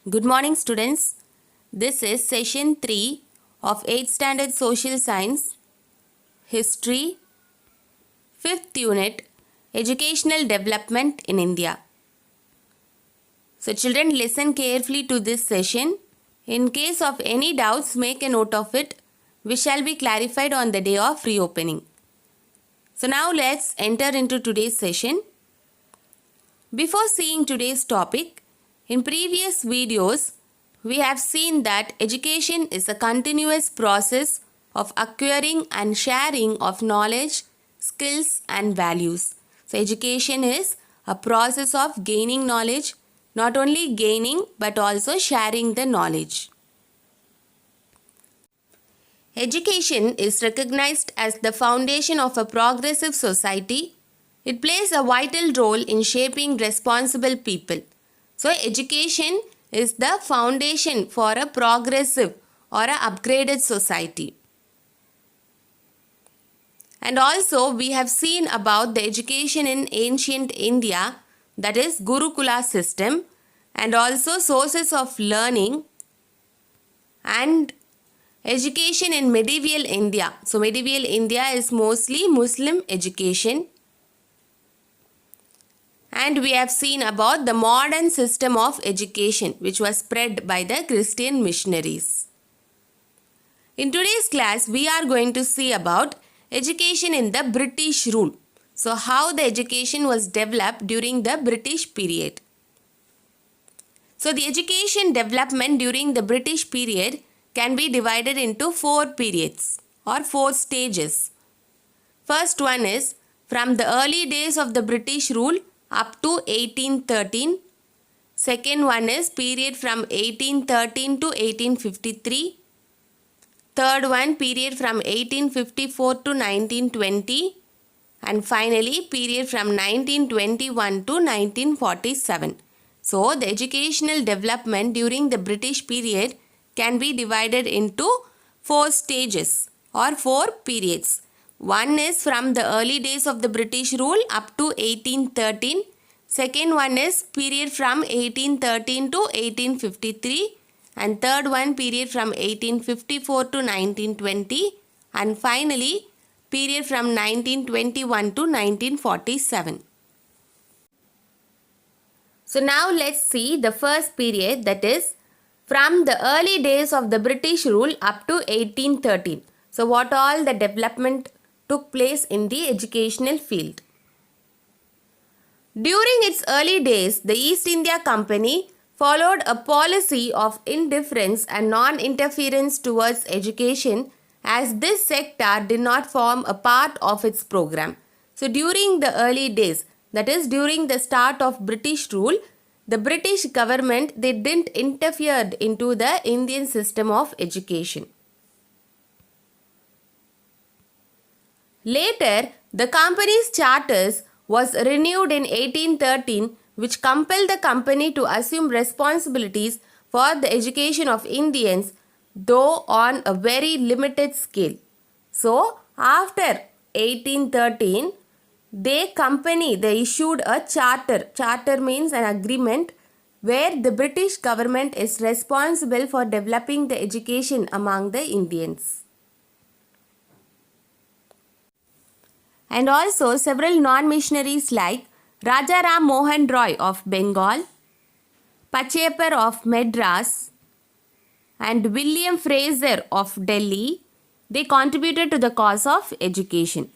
Good morning, students. This is session 3 of 8th Standard Social Science, History, 5th Unit, Educational Development in India. So, children, listen carefully to this session. In case of any doubts, make a note of it. We shall be clarified on the day of reopening. So, now let's enter into today's session. Before seeing today's topic, in previous videos, we have seen that education is a continuous process of acquiring and sharing of knowledge, skills and values. So, education is a process of gaining knowledge, not only gaining but also sharing the knowledge. Education is recognized as the foundation of a progressive society. It plays a vital role in shaping responsible people. So, education is the foundation for a progressive or a upgraded society. And also, we have seen about the education in ancient India, that is Gurukula system, and also sources of learning and education in medieval India. So, medieval India is mostly Muslim education. And we have seen about the modern system of education which was spread by the Christian missionaries. In today's class, we are going to see about education in the British rule. So, how the education was developed during the British period. So, the education development during the British period can be divided into 4 periods or 4 stages. First one is from the early days of the British rule up to 1813. Second one is period from 1813 to 1853. Third one period from 1854 to 1920. And finally period from 1921 to 1947. So, the educational development during the British period can be divided into 4 stages or 4 periods. One is from the early days of the British rule up to 1813. Second one is period from 1813 to 1853. And third one period from 1854 to 1920. And finally period from 1921 to 1947. So now let's see the first period, that is from the early days of the British rule up to 1813. So what all the development took place in the educational field. During its early days, the East India Company followed a policy of indifference and non-interference towards education, as this sector did not form a part of its program. So during the early days, that is during the start of British rule, the British government, they didn't interfere into the Indian system of education. Later, the company's charters was renewed in 1813, which compelled the company to assume responsibilities for the education of Indians, though on a very limited scale. So, after 1813, they issued a charter. Charter means an agreement where the British government is responsible for developing the education among the Indians. And also several non-missionaries like Raja Ram Mohan Roy of Bengal, Pachepar of Madras and William Fraser of Delhi, they contributed to the cause of education.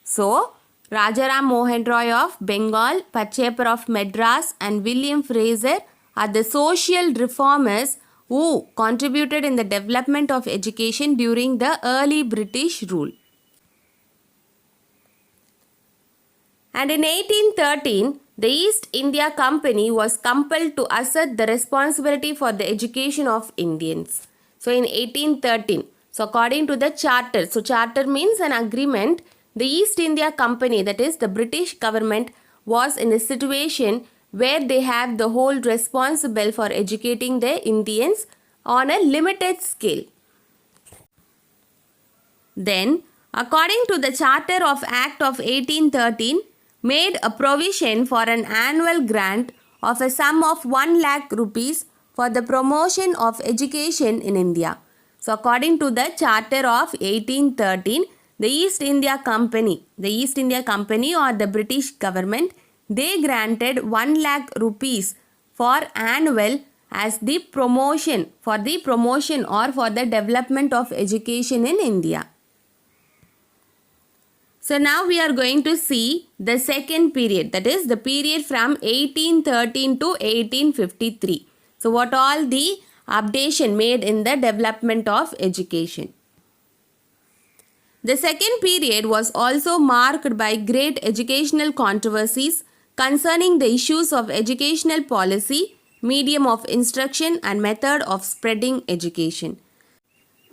So, Raja Ram Mohan Roy of Bengal, Pachepar of Madras and William Fraser are the social reformers who contributed in the development of education during the early British rule. And in 1813, the East India Company was compelled to assert the responsibility for the education of Indians. So, in 1813, so according to the charter, so charter means an agreement, the East India Company, that is the British government, was in a situation where they have the whole responsible for educating the Indians on a limited scale. Then, according to the Charter of Act of 1813, made a provision for an annual grant of a sum of 1 lakh rupees for the promotion of education in India. So according to the Charter of 1813, the East India Company or the British government, they granted 1 lakh rupees for annual as the promotion or for the development of education in India. So now we are going to see the second period, that is the period from 1813 to 1853. So what all the updation made in the development of education. The second period was also marked by great educational controversies concerning the issues of educational policy, medium of instruction and method of spreading education.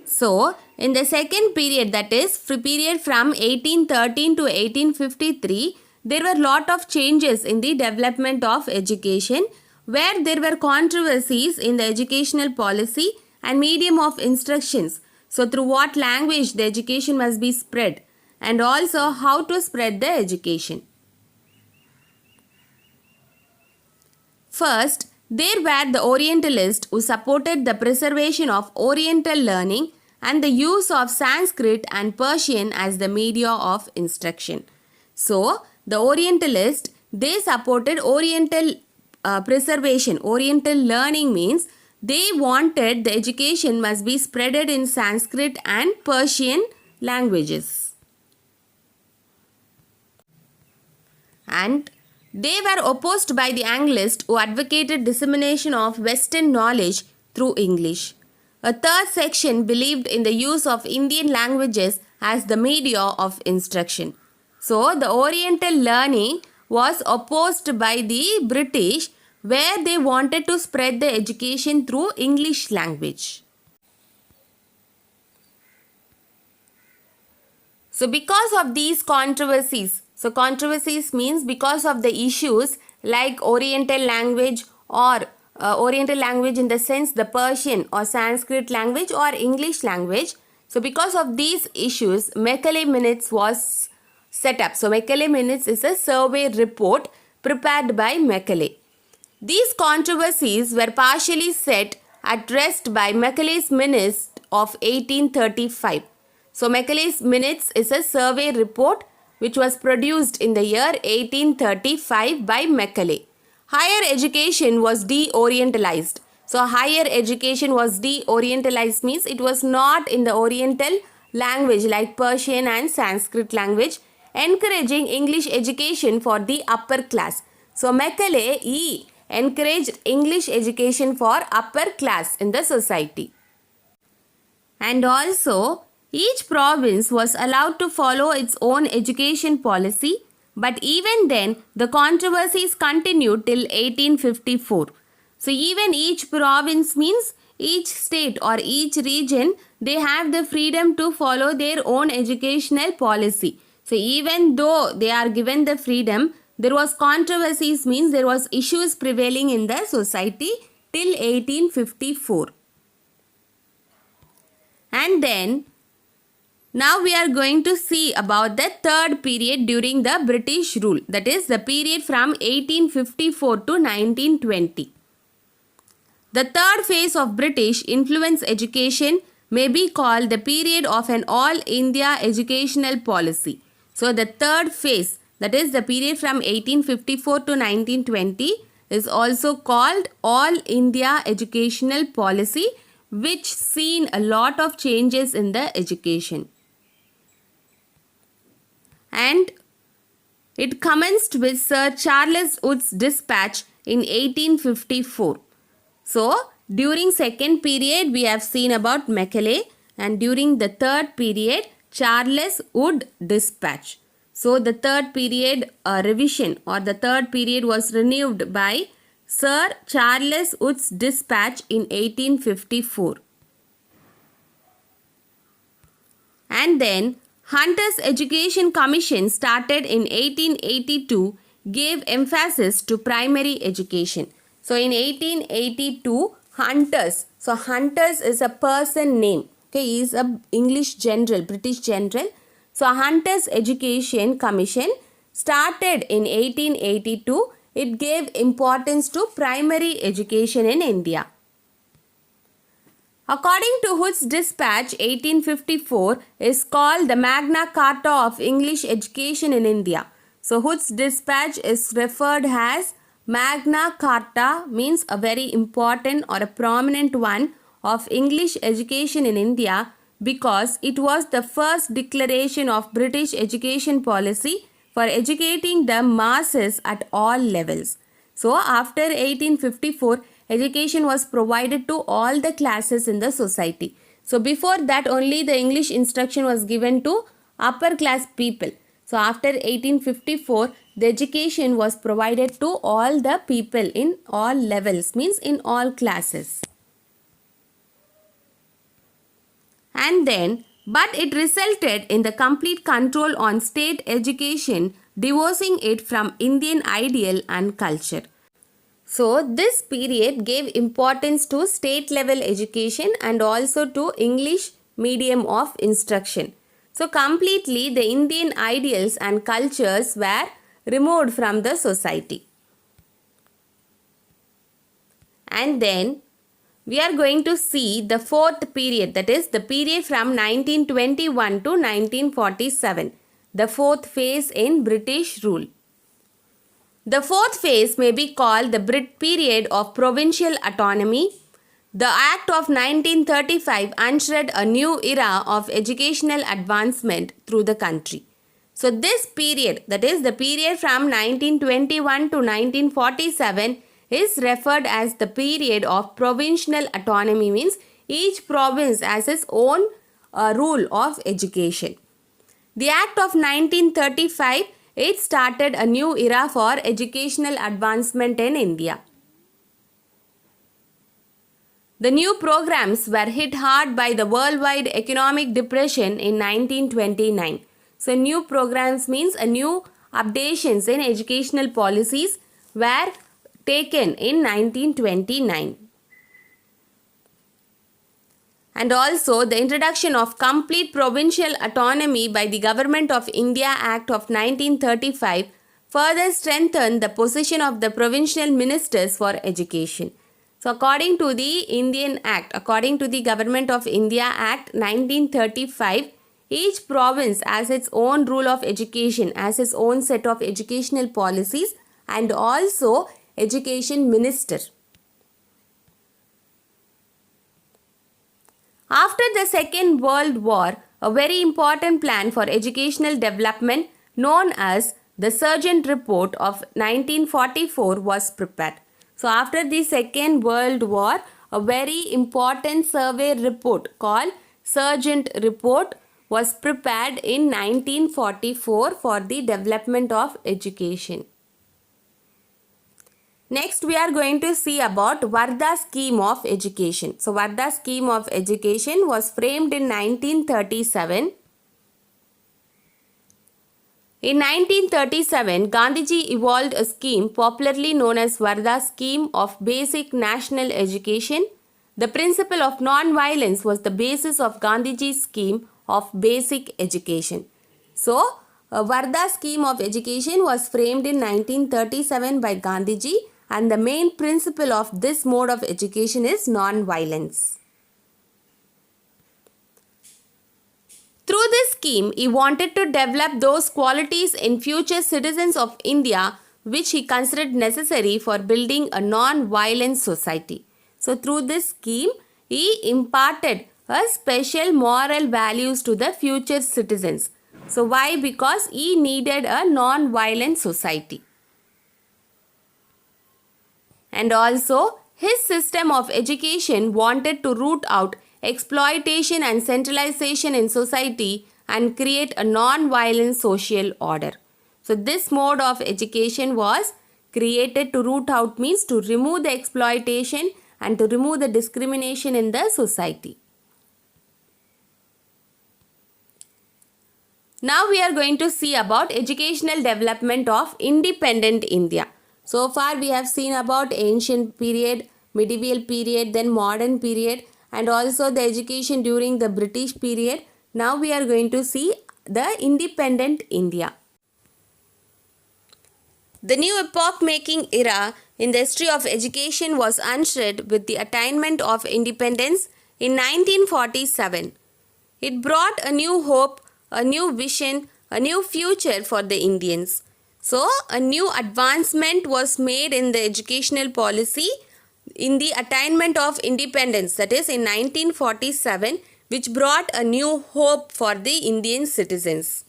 So, in the second period, that is period from 1813 to 1853, there were lot of changes in the development of education where there were controversies in the educational policy and medium of instructions. So, through what language the education must be spread and also how to spread the education. First, there were the Orientalists who supported the preservation of Oriental learning and the use of Sanskrit and Persian as the media of instruction. So, the Orientalists, they supported Oriental preservation. Oriental learning means they wanted the education must be spreaded in Sanskrit and Persian languages. And they were opposed by the Anglists who advocated dissemination of Western knowledge through English. A third section believed in the use of Indian languages as the media of instruction. So, the Oriental learning was opposed by the British where they wanted to spread the education through English language. So, because of these controversies, so controversies means because of the issues like Oriental language or Oriental language in the sense the Persian or Sanskrit language or English language. So because of these issues, Macaulay Minutes was set up. So Macaulay Minutes is a survey report prepared by Macaulay. These controversies were partially set at rest by Macaulay's Minutes of 1835. So Macaulay's Minutes is a survey report which was produced in the year 1835 by Macaulay. Higher education was de-orientalized. So higher education was de-orientalized means it was not in the Oriental language like Persian and Sanskrit language, encouraging English education for the upper class. So Macaulay encouraged English education for upper class in the society. And also, each province was allowed to follow its own education policy, but even then, the controversies continued till 1854. So, even each province means each state or each region, they have the freedom to follow their own educational policy. So, even though they are given the freedom, there was controversies means there was issues prevailing in the society till 1854. And then, now we are going to see about the third period during the British rule. That is the period from 1854 to 1920. The third phase of British influence education may be called the period of an all India educational policy. So the third phase, that is the period from 1854 to 1920, is also called all India educational policy, which seen a lot of changes in the education. And it commenced with Sir Charles Wood's dispatch in 1854. So, during second period we have seen about Macaulay, and during the third period Charles Wood dispatch. So, the third period revision or the third period was renewed by Sir Charles Wood's dispatch in 1854. And then Hunter's Education Commission started in 1882 gave emphasis to primary education. So in 1882 Hunters, so Hunters is a person name, okay, he is a English general, British general. So Hunter's Education Commission started in 1882. It gave importance to primary education in India. According to Hood's Dispatch 1854 is called the Magna Carta of English education in India. So Hood's Dispatch is referred as Magna Carta, means a very important or a prominent one of English education in India, because it was the first declaration of British education policy for educating the masses at all levels. So after 1854, education was provided to all the classes in the society. So before that only the English instruction was given to upper class people. So after 1854, the education was provided to all the people in all levels, means in all classes. And then, but it resulted in the complete control on state education, divorcing it from Indian ideal and culture. So this period gave importance to state level education and also to English medium of instruction. So completely the Indian ideals and cultures were removed from the society. And then we are going to see the fourth period, that is the period from 1921 to 1947, the fourth phase in British rule. The fourth phase may be called the Brit period of provincial autonomy. The Act of 1935 ushered a new era of educational advancement through the country. So this period, that is the period from 1921 to 1947, is referred as the period of provincial autonomy, means each province has its own rule of education. The Act of 1935, it started a new era for educational advancement in India. The new programs were hit hard by the worldwide economic depression in 1929. So new programs means a new updations in educational policies were taken in 1929. And also the introduction of complete provincial autonomy by the Government of India Act of 1935 further strengthened the position of the provincial ministers for education. So according to the Indian Act, according to the Government of India Act 1935, each province has its own rule of education, has its own set of educational policies and also education minister. After the Second World War, a very important plan for educational development known as the Sargent Report of 1944 was prepared. So after the Second World War, a very important survey report called Sargent Report was prepared in 1944 for the development of education. Next, we are going to see about Varda Scheme of Education. So, Varda Scheme of Education was framed in 1937. In 1937, Gandhiji evolved a scheme popularly known as Varda Scheme of Basic National Education. The principle of non-violence was the basis of Gandhiji's scheme of basic education. So, Varda Scheme of Education was framed in 1937 by Gandhiji, and the main principle of this mode of education is non-violence. Through this scheme, he wanted to develop those qualities in future citizens of India which he considered necessary for building a non-violent society. So through this scheme, he imparted a special moral values to the future citizens. So why? Because he needed a non-violent society. And also, his system of education wanted to root out exploitation and centralization in society and create a non-violent social order. So this mode of education was created to root out, means to remove the exploitation and to remove the discrimination in the society. Now we are going to see about educational development of independent India. So far we have seen about ancient period, medieval period, then modern period, and also the education during the British period. Now we are going to see the independent India. The new epoch-making era in the history of education was ushered with the attainment of independence in 1947. It brought a new hope, a new vision, a new future for the Indians. So, a new advancement was made in the educational policy in the attainment of independence, that is in 1947, which brought a new hope for the Indian citizens.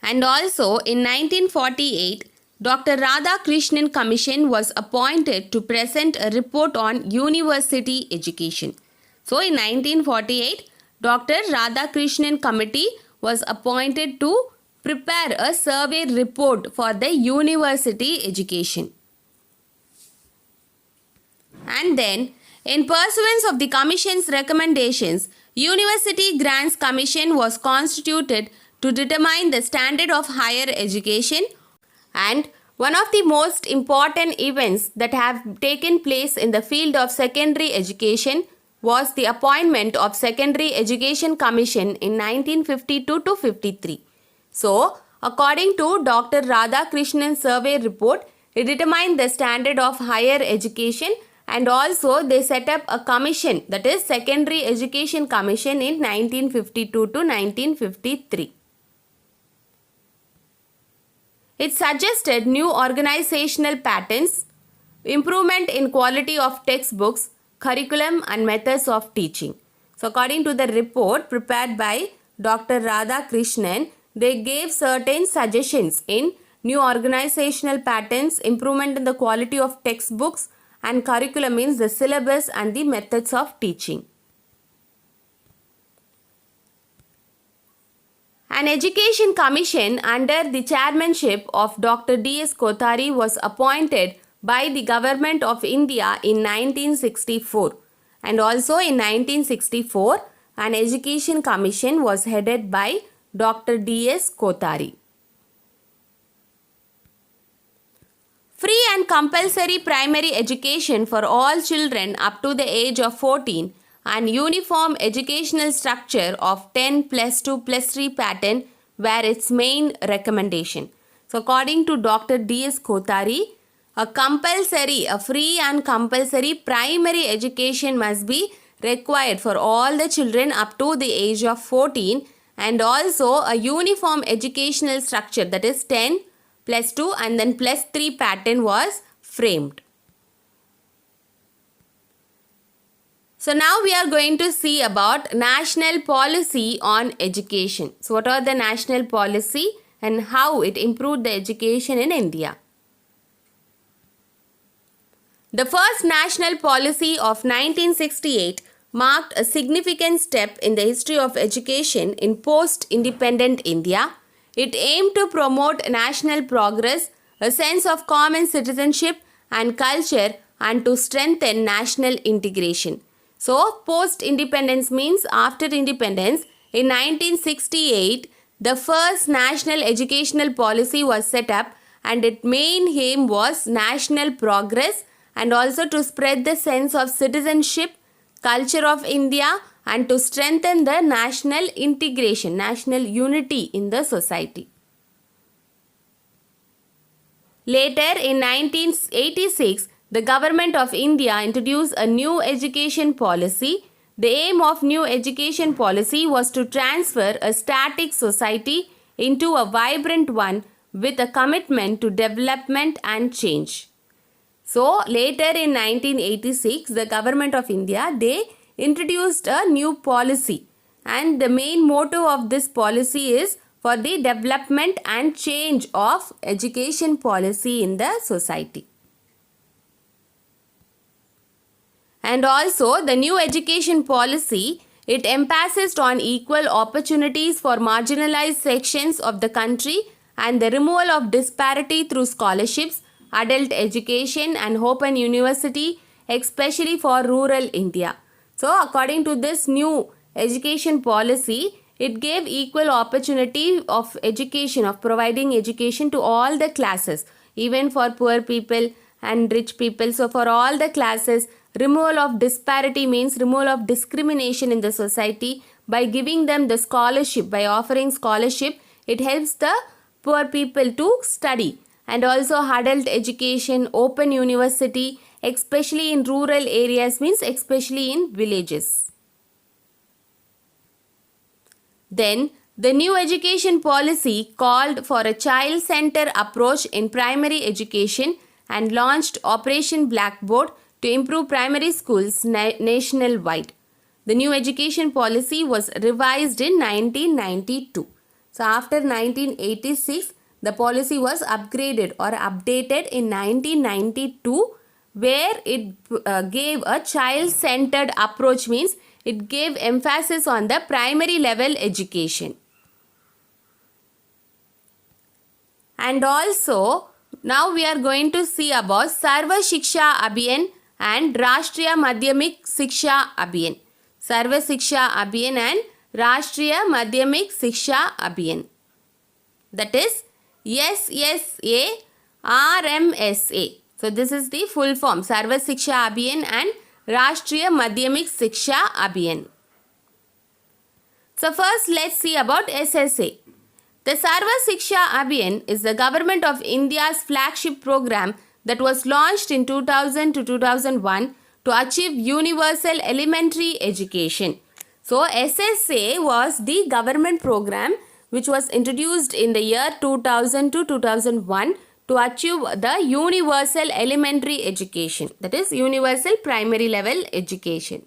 And also in 1948, Dr. Radhakrishnan Commission was appointed to present a report on university education. So in 1948, Dr. Radhakrishnan Committee was appointed to prepare a survey report for the university education. And then, in pursuance of the Commission's recommendations, University Grants Commission was constituted to determine the standard of higher education, and one of the most important events that have taken place in the field of secondary education was the appointment of Secondary Education Commission in 1952 to 53. So, according to Dr. Radhakrishnan's survey report, it determined the standard of higher education, and also they set up a commission, that is Secondary Education Commission, in 1952 to 1953. It suggested new organizational patterns, improvement in quality of textbooks, curriculum and methods of teaching. So according to the report prepared by Dr. Radhakrishnan, they gave certain suggestions in new organizational patterns, improvement in the quality of textbooks, and curriculum means the syllabus and the methods of teaching. An education commission under the chairmanship of Dr. D.S. Kothari was appointed by the Government of India in 1964, and also in 1964 an education commission was headed by Dr. D.S. Kothari. Free and compulsory primary education for all children up to the age of 14 and uniform educational structure of 10 plus 2 plus 3 pattern were its main recommendation. So according to Dr. D.S. Kothari, a free and compulsory primary education must be required for all the children up to the age of 14, and also a uniform educational structure, that is 10 plus 2 and then plus 3 pattern was framed. So now we are going to see about national policy on education. So what are the national policy and how it improved the education in India? The first national policy of 1968 marked a significant step in the history of education in post-independent India. It aimed to promote national progress, a sense of common citizenship and culture, and to strengthen national integration. So, post-independence means after independence. In 1968, the first national educational policy was set up, and its main aim was national progress and also to spread the sense of citizenship, culture of India, and to strengthen the national integration, national unity in the society. Later, in 1986, the Government of India introduced a new education policy. The aim of new education policy was to transfer a static society into a vibrant one with a commitment to development and change. So, later in 1986, the Government of India, they introduced a new policy, and the main motto of this policy is for the development and change of education policy in the society. And also the new education policy, it emphasized on equal opportunities for marginalized sections of the country and the removal of disparity through scholarships, adult education and open university, especially for rural India. So according to this new education policy, it gave equal opportunity of education, of providing education to all the classes, even for poor people and rich people. So for all the classes, removal of disparity means removal of discrimination in the society by giving them the scholarship, by offering scholarship. It helps the poor people to study. And also adult education, open university, especially in rural areas means especially in villages. Then the new education policy called for a child-centered approach in primary education and launched Operation Blackboard to improve primary schools nationwide. The new education policy was revised in 1992. So after 1986, the policy was upgraded or updated in 1992, where it gave a child-centered approach, means it gave emphasis on the primary level education. And also, now we are going to see about Sarva Shiksha Abhiyan and Rashtriya Madhyamik Shiksha Abhiyan. Sarva Shiksha Abhiyan and Rashtriya Madhyamik Shiksha Abhiyan. That is SSA RMSA. So this is the full form, Sarva Shiksha Abhiyan and Rashtriya Madhyamik Shiksha Abhiyan. So first let's see about SSA. The Sarva Shiksha Abhiyan is the Government of India's flagship program that was launched in 2000 to 2001 to achieve universal elementary education. So SSA was the government program which was introduced in the year 2000 to 2001 to achieve the universal elementary education, that is universal primary level education.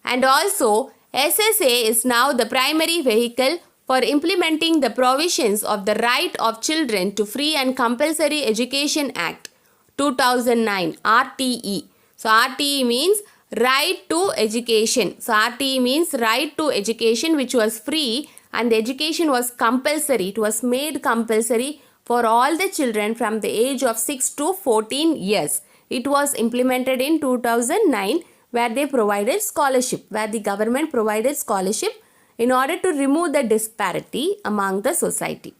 And also SSA is now the primary vehicle for implementing the provisions of the Right of Children to Free and Compulsory Education Act 2009 RTE. So RTE means Right to Education. So RTE means Right to Education, which was free and the education was compulsory. It was made compulsory for all the children from the age of 6 to 14 years. It was implemented in 2009, where they provided scholarship, where the government provided scholarship in order to remove the disparity among the society.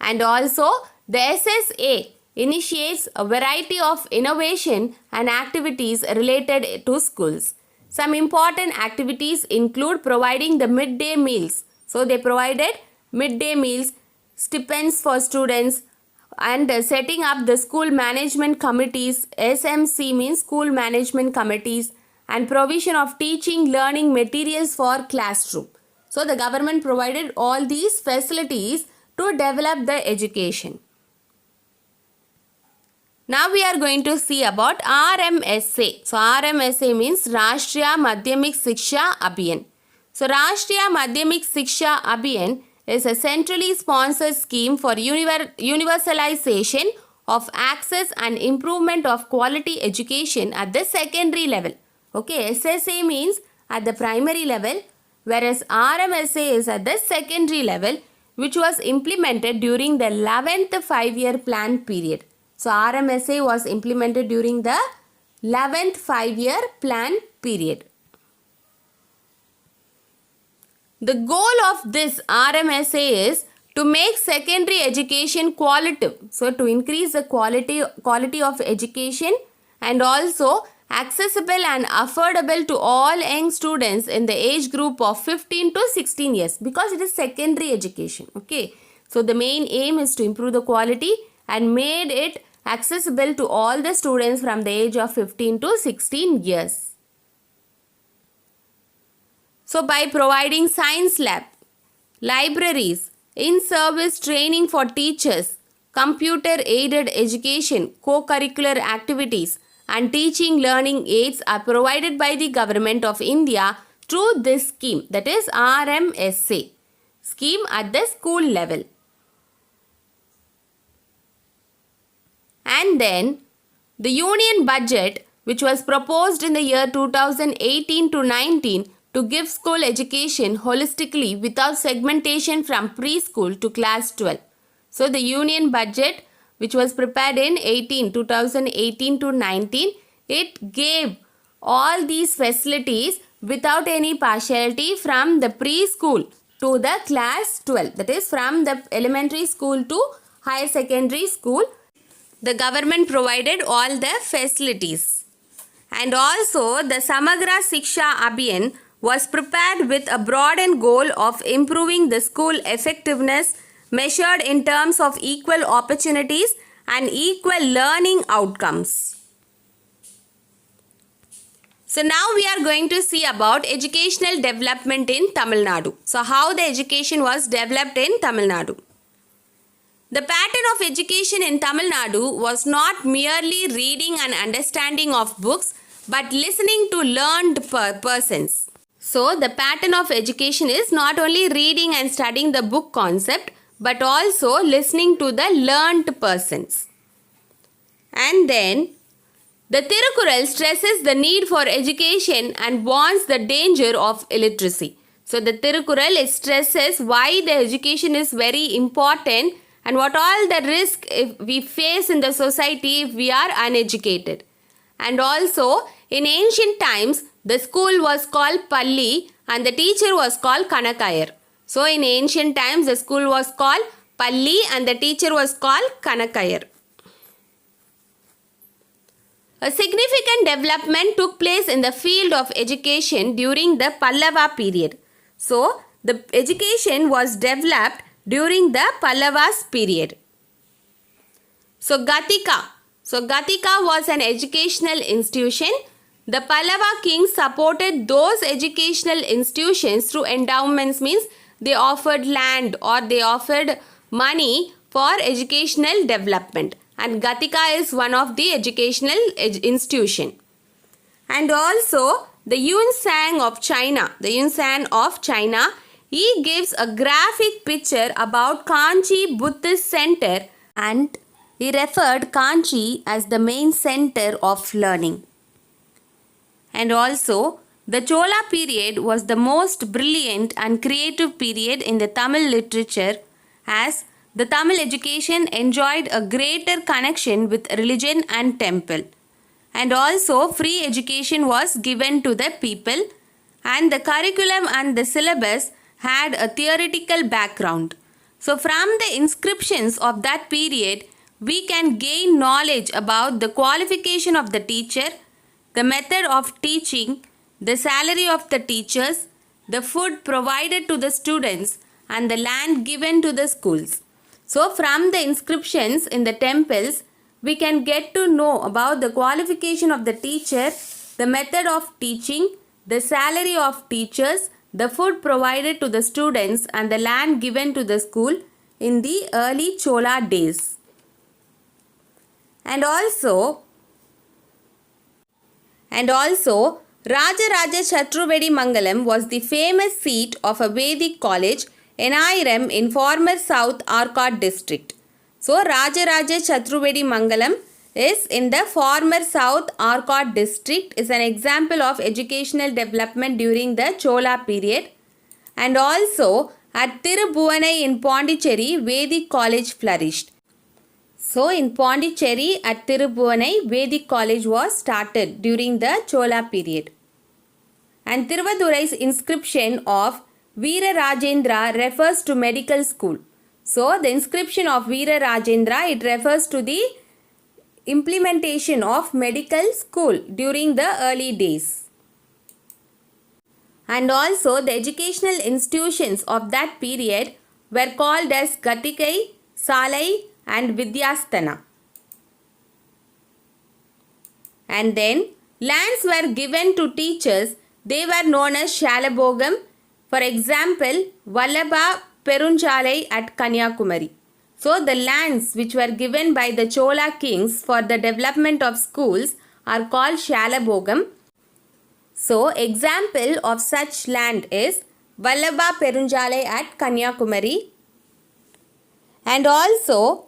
And also the SSA initiates a variety of innovation and activities related to schools. Some important activities include providing the midday meals. So they provided midday meals, stipends for students, and setting up the school management committees. SMC means school management committees, and provision of teaching learning materials for classroom. So the government provided all these facilities to develop the education. Now we are going to see about RMSA. So RMSA means Rashtriya Madhyamik Shiksha Abhiyan. So Rashtriya Madhyamik Shiksha Abhiyan is a centrally sponsored scheme for universalization of access and improvement of quality education at the secondary level. Okay, SSA means at the primary level, whereas RMSA is at the secondary level, which was implemented during the 11th 5-year plan period. So RMSA was implemented during the 11th 5-year plan period. The goal of this RMSA is to make secondary education qualitative. So to increase the quality of education and also accessible and affordable to all young students in the age group of 15 to 16 years, because it is secondary education. Okay. So the main aim is to improve the quality and made it accessible to all the students from the age of 15 to 16 years. So by providing science lab, libraries, in-service training for teachers, computer-aided education, co-curricular activities and teaching learning aids are provided by the Government of India through this scheme, that is RMSA scheme at the school level. And then the union budget, which was proposed in the year 2018 to 19 to give school education holistically without segmentation from preschool to class 12. So the union budget, which was prepared in 2018 to 19, it gave all these facilities without any partiality from the preschool to the class 12. That is from the elementary school to higher secondary school. The government provided all the facilities. And also the Samagra Shiksha Abhiyan was prepared with a broadened goal of improving the school effectiveness, measured in terms of equal opportunities and equal learning outcomes. So now we are going to see about educational development in Tamil Nadu. So how the education was developed in Tamil Nadu. The pattern of education in Tamil Nadu was not merely reading and understanding of books, but listening to learned persons. So the pattern of education is not only reading and studying the book concept, but also listening to the learned persons. And then the Tirukkural stresses the need for education and warns the danger of illiteracy. So the Tirukkural stresses why the education is very important and what all the risk if we face in the society if we are uneducated. And also in ancient times the school was called Palli and the teacher was called Kanakayar. So in ancient times the school was called Palli and the teacher was called Kanakayar. A significant development took place in the field of education during the Pallava period. So the education was developed during the Pallavas period. So Gatika was an educational institution. The Pallava kings supported those educational institutions through endowments, means they offered land or they offered money for educational development. And Gatika is one of the educational institution. And also the Yun Sang of China, he gives a graphic picture about Kanchi Buddhist center and he referred Kanchi as the main center of learning. And also, the Chola period was the most brilliant and creative period in the Tamil literature, as the Tamil education enjoyed a greater connection with religion and temple. And also, free education was given to the people, and the curriculum and the syllabus had a theoretical background. So, from the inscriptions of that period, we can gain knowledge about the qualification of the teacher, the method of teaching, the salary of the teachers, the food provided to the students, and the land given to the schools. So from the inscriptions in the temples, we can get to know about the qualification of the teacher, the method of teaching, the salary of teachers, the food provided to the students, and the land given to the school in the early Chola days. And also Rajaraja Chatruvedi Mangalam was the famous seat of a Vedic college, Enairam, in former South Arcot district. So Rajaraja Chatruvedi Mangalam is in the former South Arcot district, is an example of educational development during the Chola period. And also at Tirubhuvanai in Pondicherry, Vedic college flourished. So in Pondicherry at Tirubhuvanai, Vedic college was started during the Chola period. And Tiruvadurai's inscription of Veera Rajendra refers to medical school. So the inscription of Veera Rajendra, it refers to the implementation of medical school during the early days. And also the educational institutions of that period were called as Gatikai, Salai and Vidyasthana. And then lands were given to teachers. They were known as Shalabogam. For example, Vallabha Perunjalai at Kanyakumari. So the lands which were given by the Chola kings for the development of schools are called Shalabogam. So example of such land is Vallabha Perunjalai at Kanyakumari. And also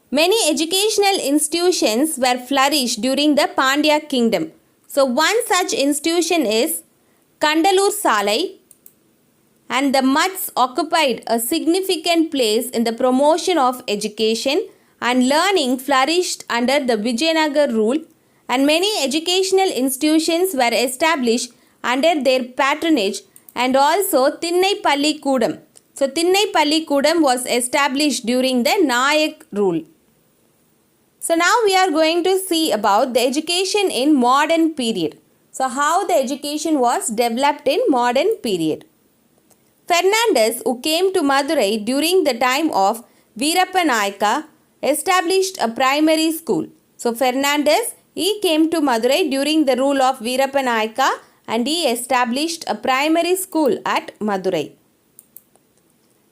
many educational institutions were flourished during the Pandya kingdom. So one such institution is Kandalur Salai, and the Mutts occupied a significant place in the promotion of education, and learning flourished under the Vijayanagar rule, and many educational institutions were established under their patronage, and also Thinnai Palli Kudam. So Thinnai Palli Kudam was established during the Nayak rule. So now we are going to see about the education in modern period. So how the education was developed in modern period. Fernandez, who came to Madurai during the time of Veerappa Nayaka, established a primary school. So Fernandez, he came to Madurai during the rule of Veerappa Nayaka and he established a primary school at Madurai.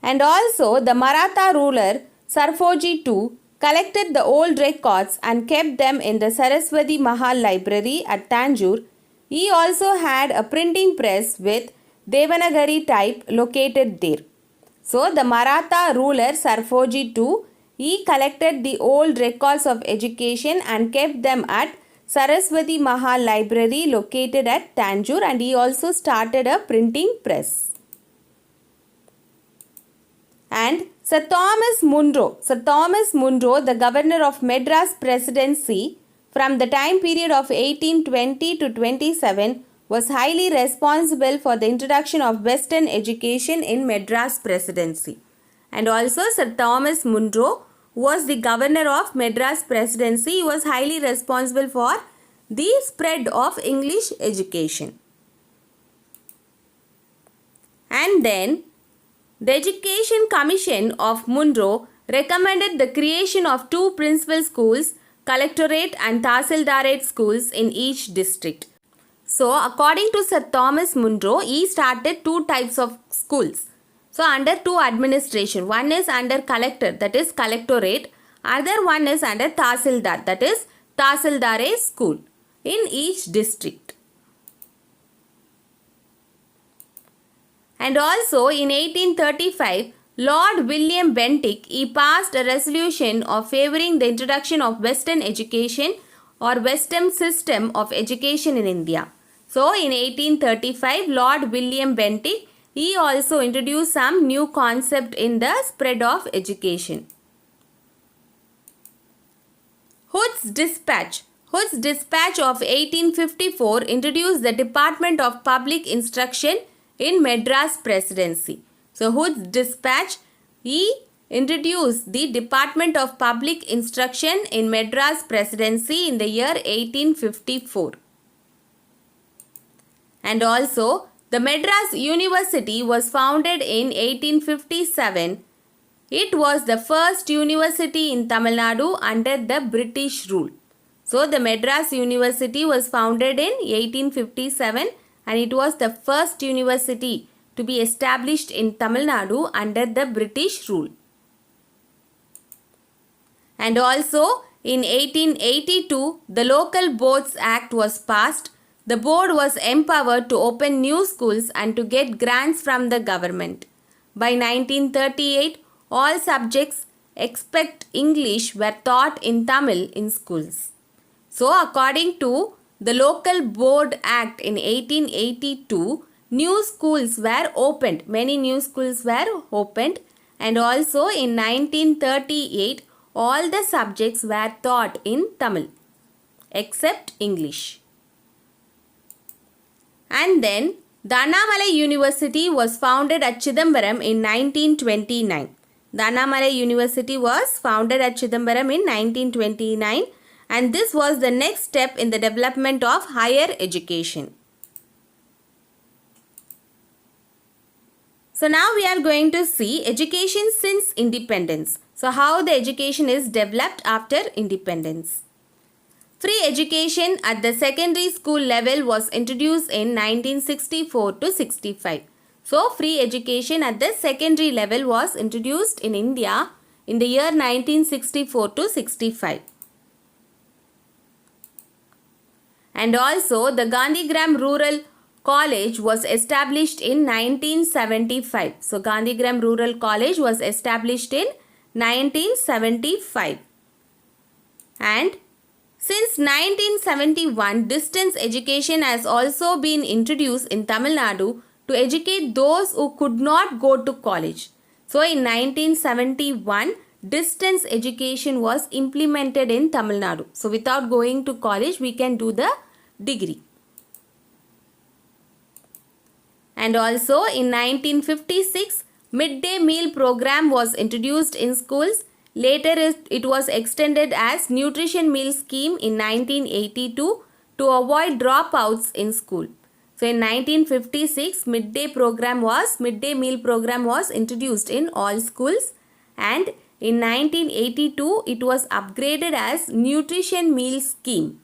And also the Maratha ruler Sarfoji II collected the old records and kept them in the Saraswati Mahal library at Tanjore. He also had a printing press with Devanagari type located there. So the Maratha ruler Sarfoji II, he collected the old records of education and kept them at Saraswati Mahal library located at Tanjore, and he also started a printing press. And Sir Thomas Munro, the governor of Madras Presidency from the time period of 1820 to 27, was highly responsible for the introduction of Western education in Madras Presidency. And also Sir Thomas Munro was the governor of Madras Presidency. He was highly responsible for the spread of English education. And then the Education Commission of Munro recommended the creation of 2 principal schools, Collectorate and Tahsildarate schools in each district. So, according to Sir Thomas Munro, he started 2 types of schools. So, under 2 administration. One is under Collector, that is Collectorate. Other one is under Tahsildar, that is Tahsildarate school in each district. And also in 1835, Lord William Bentinck, he passed a resolution of favouring the introduction of Western education or Western system of education in India. So in 1835, Lord William Bentinck, he also introduced some new concept in the spread of education. Hood's Dispatch of 1854 introduced the Department of Public Instruction in Madras Presidency. So Hood's Dispatch, he introduced the Department of Public Instruction in Madras Presidency in the year 1854. And also the Madras University was founded in 1857. It was the first university in Tamil Nadu under the British rule. So the Madras University was founded in 1857 and it was the first university to be established in Tamil Nadu under the British rule. And also in 1882, the Local Boards Act was passed. The board was empowered to open new schools and to get grants from the government. By 1938, all subjects except English were taught in Tamil in schools. So according to the Local Board Act in 1882, new schools were opened. Many new schools were opened, and also in 1938, all the subjects were taught in Tamil except English. And then the Annamalai University was founded at Chidambaram in 1929. The Annamalai University was founded at Chidambaram in 1929. And this was the next step in the development of higher education. So now we are going to see education since independence. So how the education is developed after independence. Free education at the secondary school level was introduced in 1964 to 65. So free education at the secondary level was introduced in India in the year 1964 to 65. And also the Gandhigram Rural College was established in 1975. So Gandhigram Rural College was established in 1975. And since 1971, distance education has also been introduced in Tamil Nadu to educate those who could not go to college. So in 1971, distance education was implemented in Tamil Nadu. So without going to college, we can do the degree. And also in 1956, midday meal program was introduced in schools. Later it was extended as nutrition meal scheme in 1982 to avoid dropouts in school. So in 1956, midday meal program was introduced in all schools, and in 1982 it was upgraded as nutrition meal scheme.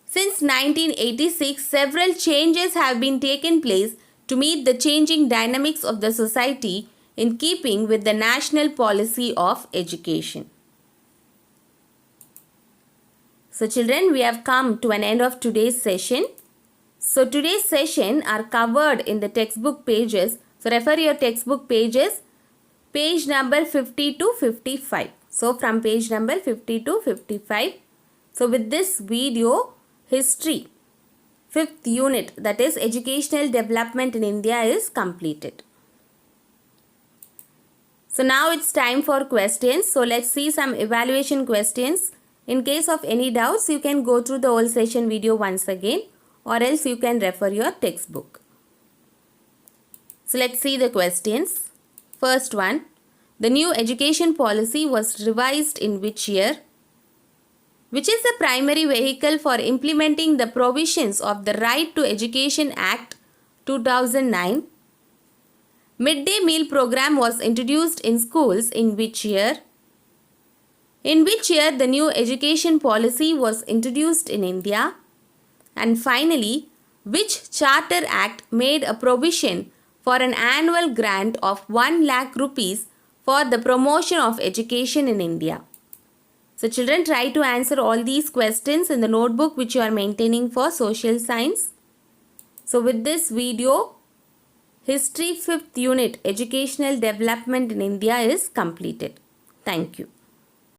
Since 1986, several changes have been taken place to meet the changing dynamics of the society in keeping with the national policy of education. So children, we have come to an end of today's session. So today's session are covered in the textbook pages. So refer your textbook pages, page number 50 to 55. So from page number 50 to 55. So with this video, history, 5th unit, that is educational development in India, is completed. So now it's time for questions. So let's see some evaluation questions. In case of any doubts, you can go through the whole session video once again, or else you can refer your textbook. So let's see the questions. First one, the new education policy was revised in which year? Which is the primary vehicle for implementing the provisions of the Right to Education Act 2009? Midday meal program was introduced in schools in which year? In which year the new education policy was introduced in India? And finally, which Charter Act made a provision for an annual grant of 1 lakh rupees for the promotion of education in India? So children, try to answer all these questions in the notebook which you are maintaining for social science. So with this video, History 5th unit, Educational Development in India, is completed. Thank you.